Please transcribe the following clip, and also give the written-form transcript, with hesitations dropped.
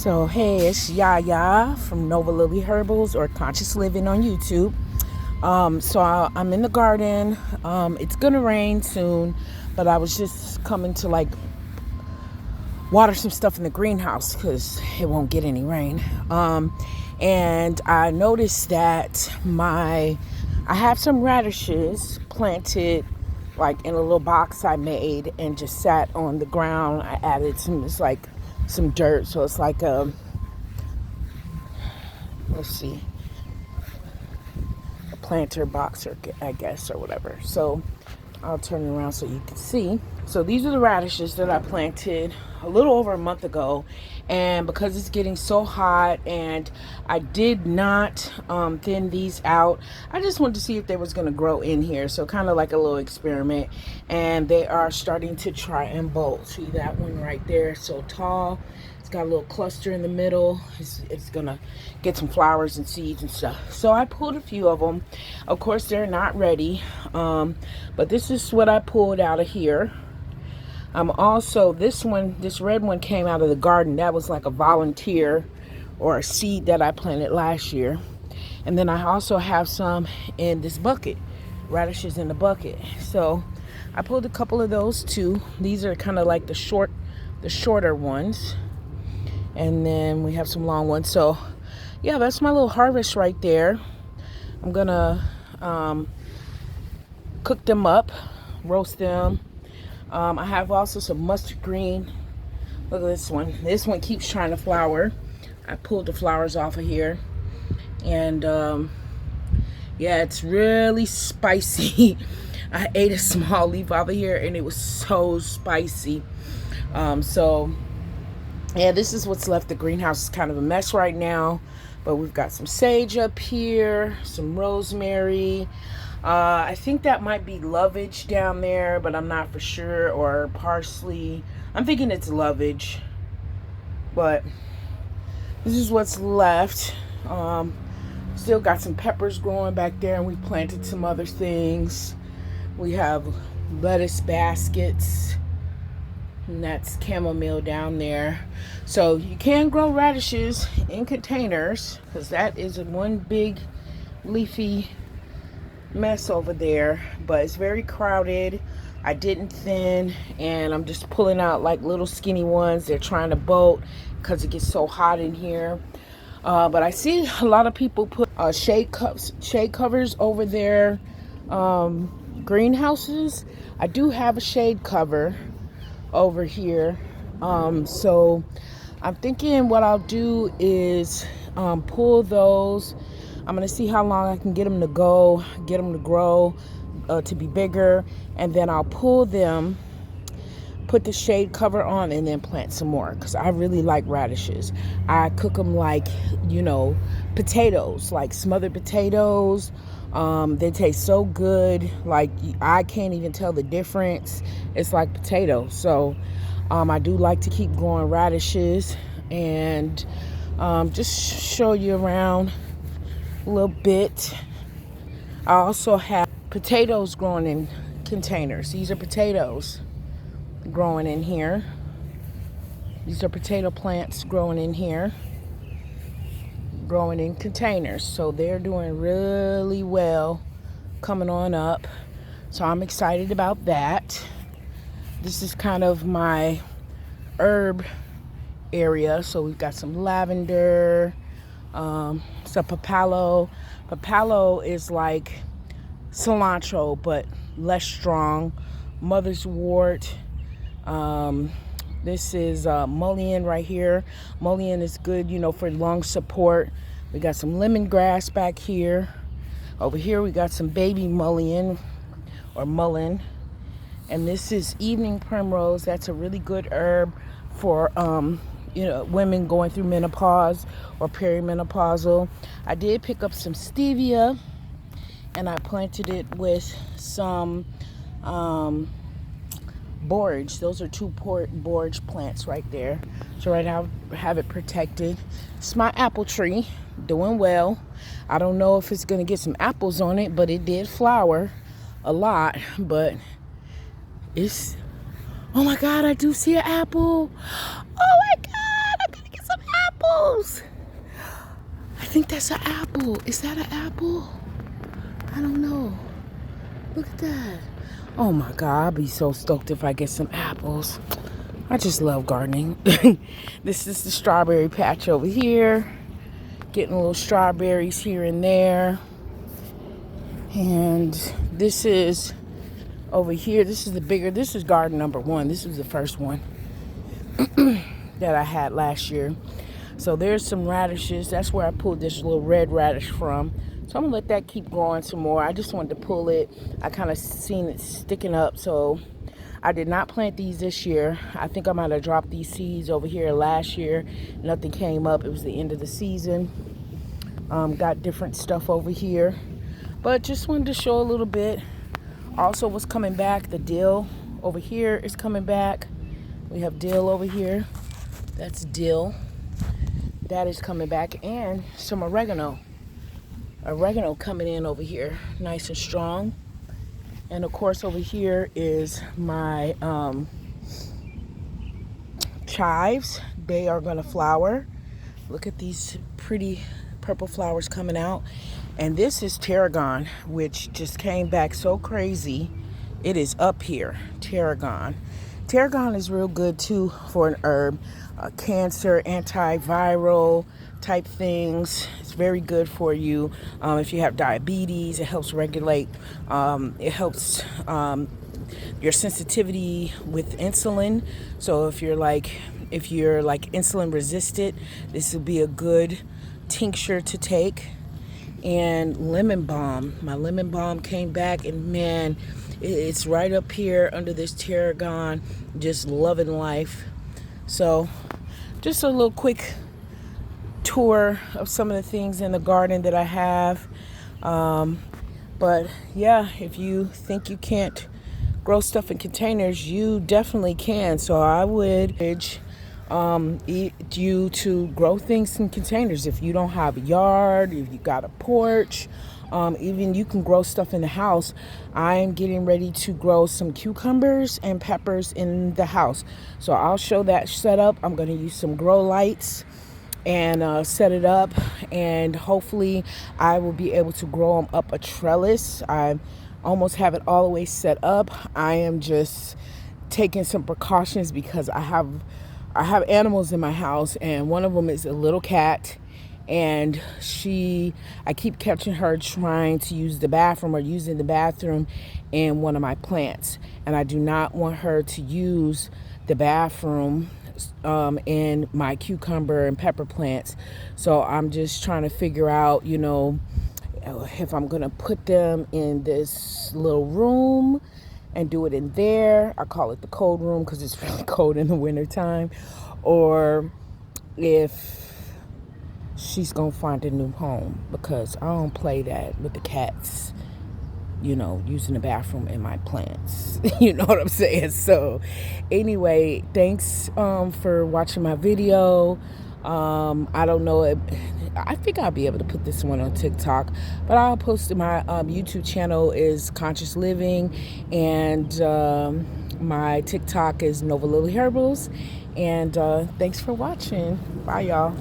So hey, it's Yaya from Nova Lily Herbals or Conscious Living on YouTube. I'm in the garden. It's gonna rain soon, but I was just coming to water some stuff in the greenhouse because it won't get any rain. And I noticed that I have some radishes planted like in a little box I made and just sat on the ground. I added some dirt, so it's like let's see, a planter box, or I guess, or whatever. So I'll turn it around so you can see. So these are the radishes that I planted a little over a month ago, and because it's getting so hot and I did not thin these out, I just wanted to see if they was going to grow in here. So kind of like a little experiment, and they are starting to try and bolt. See that one right there, so tall. It's got a little cluster in the middle. It's gonna get some flowers and seeds and stuff. So I pulled a few of them. Of course, they're not ready, but this is what I pulled out of here. Also, this red one came out of the garden. That was like a volunteer or a seed that I planted last year. And then I also have some in this bucket, radishes in the bucket. So I pulled a couple of those too. These are kind of like the shorter ones. And then we have some long ones. So yeah, that's my little harvest right there. I'm gonna cook them up, roast them. I have also some mustard green. Look at this one. This one keeps trying to flower. I pulled the flowers off of here. And yeah, it's really spicy. I ate a small leaf off of here and it was so spicy. So yeah, this is what's left. The greenhouse is kind of a mess right now, but we've got some sage up here, some rosemary. I think that might be lovage down there, but I'm not for sure, or parsley. I'm thinking it's lovage, but this is what's left. Still got some peppers growing back there, and we planted some other things. We have lettuce baskets, and that's chamomile down there. So you can grow radishes in containers, because that is one big leafy mess over there, but it's very crowded. I didn't thin, and I'm just pulling out like little skinny ones. They're trying to bolt because it gets so hot in here. But I see a lot of people put shade covers over their greenhouses. I do have a shade cover over here, so I'm thinking what I'll do is pull those. I'm gonna see how long I can get them to grow, to be bigger, and then I'll pull them, put the shade cover on, and then plant some more, because I really like radishes. I cook them like, potatoes, like smothered potatoes. They taste so good, like I can't even tell the difference. It's like potatoes. So I do like to keep growing radishes, and just show you around a little bit. I also have potatoes growing in containers. These are potatoes growing in here. These are potato plants growing in here, growing in containers. So they're doing really well, coming on up. So I'm excited about that. This is kind of my herb area. So we've got some lavender, some papalo. Papalo is like cilantro, but less strong. Mother's wort. This is mullein right here. Mullein is good, for lung support. We got some lemongrass back here. Over here we got some baby mullein, or mullein. And this is evening primrose. That's a really good herb for women going through menopause or perimenopausal. I did pick up some stevia, and I planted it with some borage. Those are two borage plants right there. So right now I have it protected. It's my apple tree, doing well. I don't know if it's gonna get some apples on it, but it did flower a lot. But it's, oh my God, I do see an apple. Oh my God, I'm gonna get some apples. apples. I think that's an apple. Is that an apple? I don't know. Look at that. Oh my God, I'll be so stoked if I get some apples. I just love gardening. This is the strawberry patch over here. Getting little strawberries here and there. And this is over here. This is the bigger, this is garden number 1. This was the first one that I had last year. So there's some radishes. That's where I pulled this little red radish from. So I'm gonna let that keep growing some more. I just wanted to pull it. I kind of seen it sticking up. So I did not plant these this year. I think I might have dropped these seeds over here last year. Nothing came up. It was the end of the season. Got different stuff over here. But just wanted to show a little bit. Also what's coming back, the dill over here is coming back. We have dill over here. That's dill. That is coming back. And some oregano. Oregano coming in over here, nice and strong. And of course over here is my chives. They are gonna flower. Look at these pretty purple flowers coming out. And this is tarragon, which just came back so crazy. It is up here, tarragon. Tarragon is real good too for an herb. Cancer, antiviral type things. It's very good for you. If you have diabetes, it helps regulate. It helps your sensitivity with insulin. So if you're like insulin resistant, this would be a good tincture to take. And lemon balm. My lemon balm came back, and man, it's right up here under this tarragon. Just loving life. So just a little quick tour of some of the things in the garden that I have. But yeah, if you think you can't grow stuff in containers, you definitely can. So I would encourage you to grow things in containers. If you don't have a yard, if you got a porch, even you can grow stuff in the house. I am getting ready to grow some cucumbers and peppers in the house. So I'll show that setup. I'm going to use some grow lights and set it up, and hopefully I will be able to grow them up a trellis. I almost have it all the way set up. I am just taking some precautions because I have animals in my house, and one of them is a little cat, and I keep catching her trying to use the bathroom or using the bathroom in one of my plants, and I do not want her to use the bathroom in my cucumber and pepper plants. So I'm just trying to figure out, if I'm gonna put them in this little room and do it in there. I call it the cold room because it's really cold in the winter time. Or if she's gonna find a new home, because I don't play that with the cats, using the bathroom in my plants. You know what I'm saying? So anyway, thanks for watching my video. I don't know, I think I'll be able to put this one on TikTok, but I'll post it. My YouTube channel is Conscious Living, and my TikTok is Nova Lily Herbals. And thanks for watching. Bye, y'all.